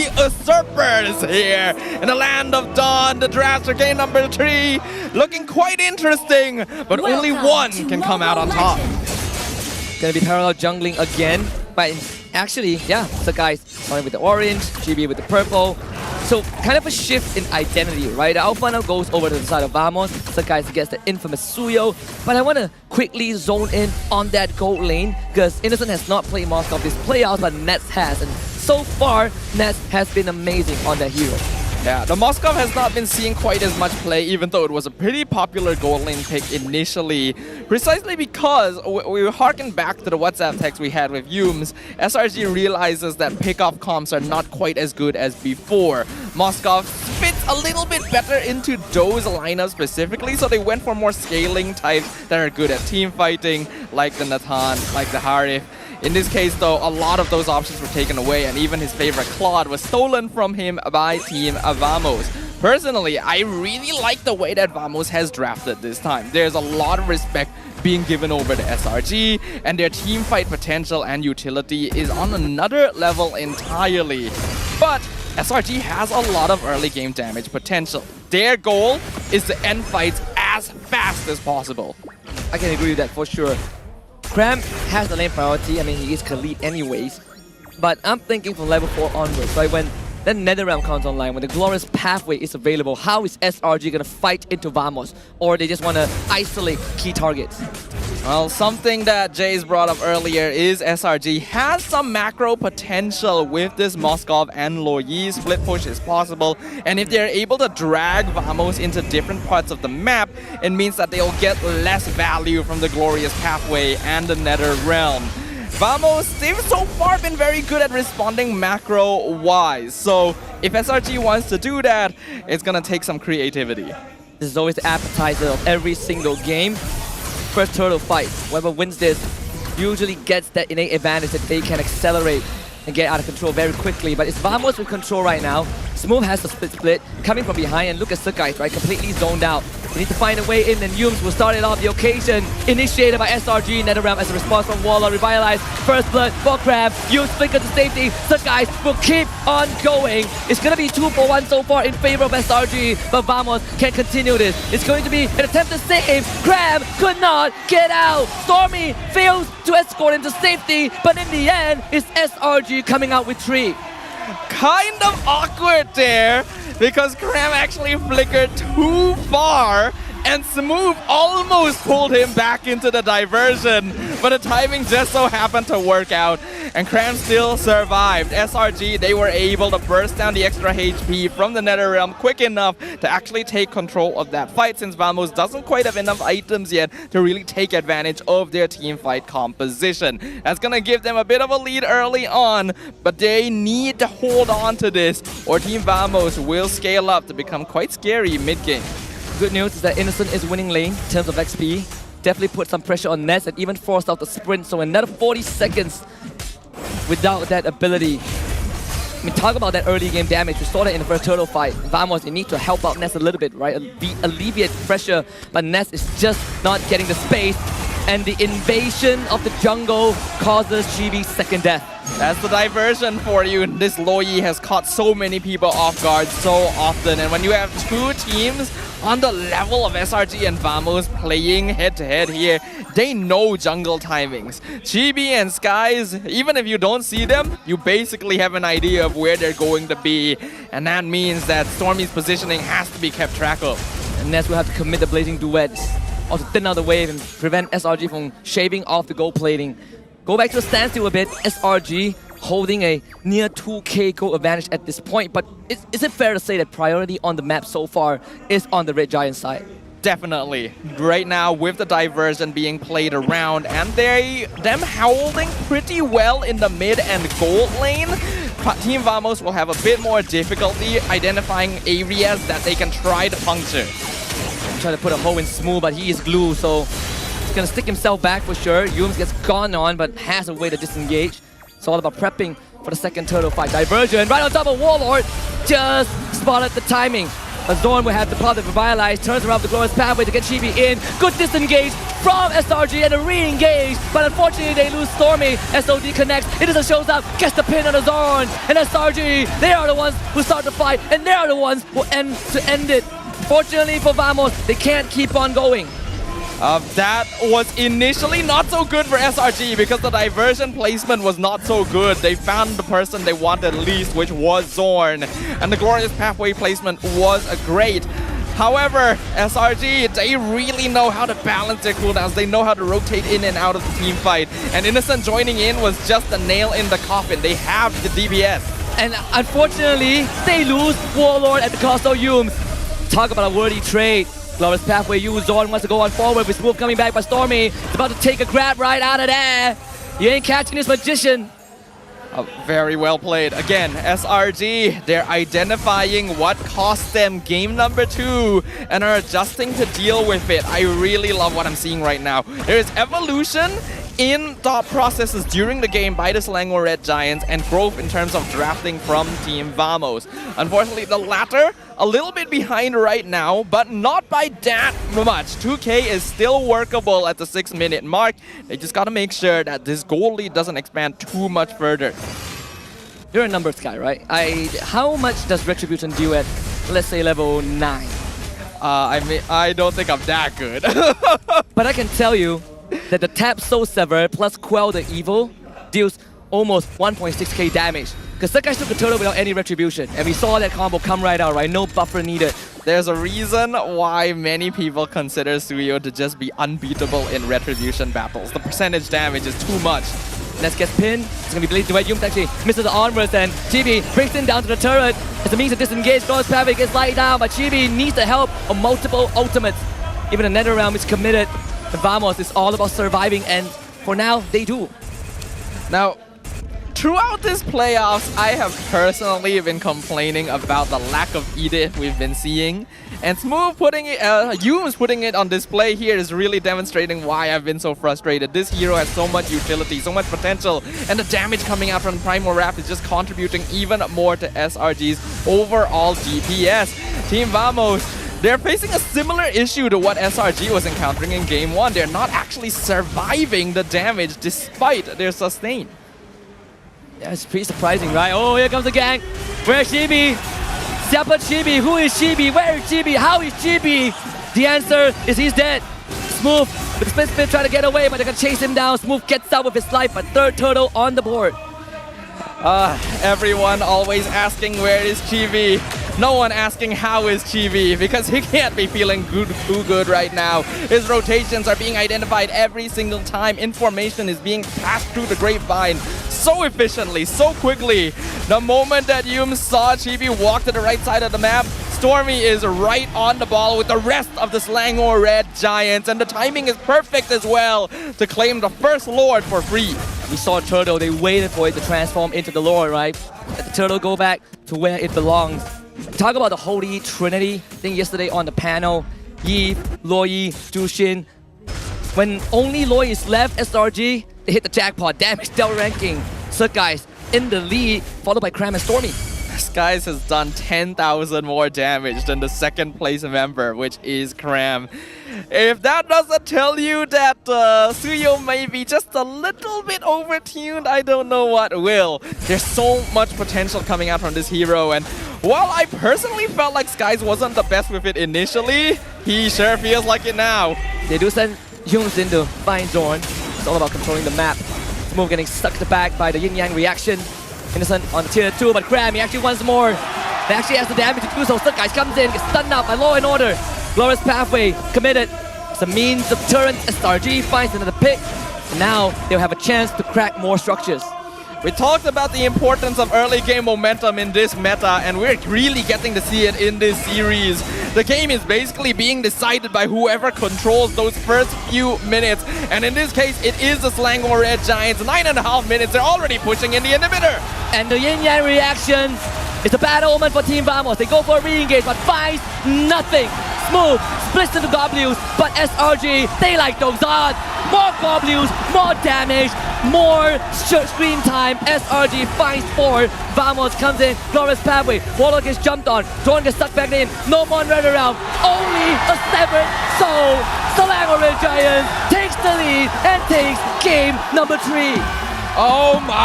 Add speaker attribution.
Speaker 1: Usurpers here in the land of Dawn. The Drafter game number 3 looking quite interesting, but only one can come out on top.
Speaker 2: Gonna be parallel jungling again, but actually, yeah, Sekyss starting with the orange, chibi with the purple. So kind of a shift in identity, right? Alpha now goes over to the side of Vamos. Sekyss gets the infamous Suyo. But I want to quickly zone in on that gold lane because Innocent has not played Moskov this playout, but Nets has. And so far, Nets has been amazing on that hero.
Speaker 1: Yeah, the Moskov has not been seeing quite as much play, even though it was a pretty popular gold lane pick initially, precisely because we harken back to the WhatsApp text we had with Yumes. SRG realizes that pickoff comps are not quite as good as before. Moskov fits a little bit better into those lineups specifically, so they went for more scaling types that are good at team fighting, like the Nathan, like the Harif. In this case, though, a lot of those options were taken away, and even his favorite Claude was stolen from him by Team Vamos. Personally, I really like the way that Vamos has drafted this time. There's a lot of respect being given over to SRG, and their team fight potential and utility is on another level entirely. But SRG has a lot of early game damage potential. Their goal is to end fights as fast as possible.
Speaker 2: I can agree with that for sure. Kramm has the lane priority. I mean, he is Khalid anyways. But I'm thinking from level 4 onwards, right? When the Netherrealm comes online, when the Glorious Pathway is available, how is SRG going to fight into Vamos? Or they just want to isolate key targets?
Speaker 1: Well, something that Jace brought up earlier is SRG has some macro potential with this Moskov and Loyi. Split push is possible, and if they're able to drag Vamos into different parts of the map, it means that they'll get less value from the Glorious Pathway and the Nether Realm. Vamos, they've so far been very good at responding macro-wise, so if SRG wants to do that, it's gonna take some creativity.
Speaker 2: This is always the appetizer of every single game. First turtle fight, whoever wins this usually gets that innate advantage that they can accelerate and get out of control very quickly. But it's Vamos with control right now. Smooth has the split coming from behind, and look at Sekyss, right? Completely zoned out. They need to find a way in, and Yumes will start it off the occasion. Initiated by SRG, Netherrealm as a response from Warlord. Revitalize, first blood for Kramm. Yumes flicker to safety. Sekyss will keep on going. It's going to be 2 for 1 so far in favor of SRG, but Vamos can continue this. It's going to be an attempt to save. Kramm could not get out. Stormie fails to escort him to safety, but in the end, it's SRG coming out with 3.
Speaker 1: Kind of awkward there, because Kramm actually flickered too far and Smooth almost pulled him back into the diversion, but the timing just so happened to work out, and Kramm still survived. SRG, they were able to burst down the extra HP from the Netherrealm quick enough to actually take control of that fight, since Vamos doesn't quite have enough items yet to really take advantage of their team fight composition. That's gonna give them a bit of a lead early on, but they need to hold on to this, or Team Vamos will scale up to become quite scary mid-game.
Speaker 2: Good news is that Innocent is winning lane in terms of XP. Definitely put some pressure on Nets and even forced out the sprint. So another 40 seconds without that ability. I mean, talk about that early game damage. We saw that in the first turtle fight. Vamos, they need to help out Nets a little bit, right? Alleviate pressure, but Nets is just not getting the space. And the invasion of the jungle causes Chibi's second death.
Speaker 1: That's the diversion for you. This Loyi has caught so many people off guard so often. And when you have 2 teams on the level of SRG and Vamos playing head-to-head here, they know jungle timings. Chibi and Sekyss, even if you don't see them, you basically have an idea of where they're going to be. And that means that Stormie's positioning has to be kept track of.
Speaker 2: And Nets will have to commit the blazing duets, or to thin out the wave and prevent SRG from shaving off the gold plating. Go back to the standstill a bit. SRG holding a near 2k gold advantage at this point, but is it fair to say that priority on the map so far is on the Red Giant side?
Speaker 1: Definitely. Right now, with the diversion being played around and them holding pretty well in the mid and gold lane, Team Vamos will have a bit more difficulty identifying areas that they can try to puncture.
Speaker 2: Trying to put a hole in Smooth, but he is glue, so he's gonna stick himself back for sure. Yumes gets gone on, but has a way to disengage. It's all about prepping for the second turtle fight. Diversion right on top of Warlord. Just spotted the timing. A xorn will have the pop that Revitalize, turns around the Glorious Pathway to get Chibi in. Good disengage from SRG and a re-engage, but unfortunately they lose Stormie. SOD connects, Innocent shows up, gets the pin on the Xorn, and SRG, they are the ones who start the fight, and they are the ones who end it. Fortunately for Vamos, they can't keep on going.
Speaker 1: That was initially not so good for SRG because the diversion placement was not so good. They found the person they wanted least, which was Xorn, and the glorious pathway placement was great. However, SRG, they really know how to balance their cooldowns. They know how to rotate in and out of the team fight. And Innocent joining in was just a nail in the coffin. They have the DPS.
Speaker 2: And unfortunately, they lose Warlord at the cost of Yumes. Talk about a worthy trade. Glorious pathway used. Xorn wants to go on forward with Smooth coming back, but Stormie is about to take a grab right out of there. You ain't catching this magician.
Speaker 1: Very well played. Again, SRG, they're identifying what cost them game number 2 and are adjusting to deal with it. I really love what I'm seeing right now. There is evolution in thought processes during the game by the Selangor Red Giants and growth in terms of drafting from Team Vamos. Unfortunately, the latter a little bit behind right now, but not by that much. 2K is still workable at the 6-minute mark. They just gotta make sure that this goal lead doesn't expand too much further.
Speaker 2: You're a numbers guy, right? How much does Retribution do at, let's say, level 9?
Speaker 1: I don't think I'm that good.
Speaker 2: But I can tell you that the Tap Soul Sever plus Quell the Evil deals almost 1.6k damage. Because Sekyss took the turtle without any retribution, and we saw that combo come right out, right? No buffer needed.
Speaker 1: There's a reason why many people consider Suyo to just be unbeatable in retribution battles. The percentage damage is too much.
Speaker 2: Ness gets pinned. It's going to be believed the way Yumes actually misses the onwards, and Chibi brings him down to the turret. As a means to disengage, Glorious Pathway gets light down, but Chibi needs the help of multiple ultimates. Even the Nether Realm is committed. And Vamos is all about surviving, and for now, they do.
Speaker 1: Now, throughout this playoffs, I have personally been complaining about the lack of Edith we've been seeing. And Smooth putting it, Yumes putting it on display here is really demonstrating why I've been so frustrated. This hero has so much utility, so much potential, and the damage coming out from Primal Wrath is just contributing even more to SRG's overall DPS. Team Vamos, they're facing a similar issue to what SRG was encountering in Game 1. They're not actually surviving the damage despite their sustain.
Speaker 2: Yeah, it's pretty surprising, right? Oh, here comes the gang. Where's Chibi? Separate Chibi. Who is Chibi? Where is Chibi? How is Chibi? The answer is he's dead. Smooth with the spin trying to get away, but they're gonna chase him down. Smooth gets out with his life, but third turtle on the board.
Speaker 1: Everyone always asking where is Chibi. No one asking how is Chibi, because he can't be feeling too good right now. His rotations are being identified every single time. Information is being passed through the grapevine so efficiently, so quickly. The moment that Yumes saw Chibi walk to the right side of the map, Stormie is right on the ball with the rest of the Selangor Red Giants, and the timing is perfect as well to claim the first Lord for free.
Speaker 2: We saw Turtle, they waited for it to transform into the Lord, right? Let the Turtle go back to where it belongs. Talk about the Holy Trinity. I think yesterday on the panel, Yi, Loyi, Jushin. When only Loyi is left, SRG, they hit the jackpot. Damage dealt ranking. Sekyss in the lead, followed by Kramm and Stormie.
Speaker 1: Sekyss has done 10,000 more damage than the second place member, which is Kramm. If that doesn't tell you that Suyo may be just a little bit overtuned, I don't know what will. There's so much potential coming out from this hero, and while I personally felt like Sekyss wasn't the best with it initially, he sure feels like it now.
Speaker 2: They do send Yumes in to find Xorn. It's all about controlling the map. Smooth getting sucked back by the yin-yang reaction. Innocent on tier 2, but Kramm, he actually wants more. They actually has the damage to do so. Sekyss comes in, gets stunned out by Law and Order. Glorious Pathway committed. It's a means of turret. SRG finds another pick. And now they'll have a chance to crack more structures.
Speaker 1: We talked about the importance of early game momentum in this meta, and we're really getting to see it in this series. The game is basically being decided by whoever controls those first few minutes, and in this case, it is the Selangor Red Giants. 9.5 minutes, they're already pushing in the inhibitor.
Speaker 2: And the yin-yang reaction is a bad omen for Team Vamos. They go for a re-engage, but finds nothing. Smooth splits into Goblins, but SRG, they like those odds. More Goblins, more damage. more screen time. SRG finds 4. Vamos comes in. Glorious pathway. Warlord gets jumped on. Xorn gets stuck back in. No more run around. Only a 7th soul. Selangor Giants takes the lead and takes game number 3.
Speaker 1: Oh my.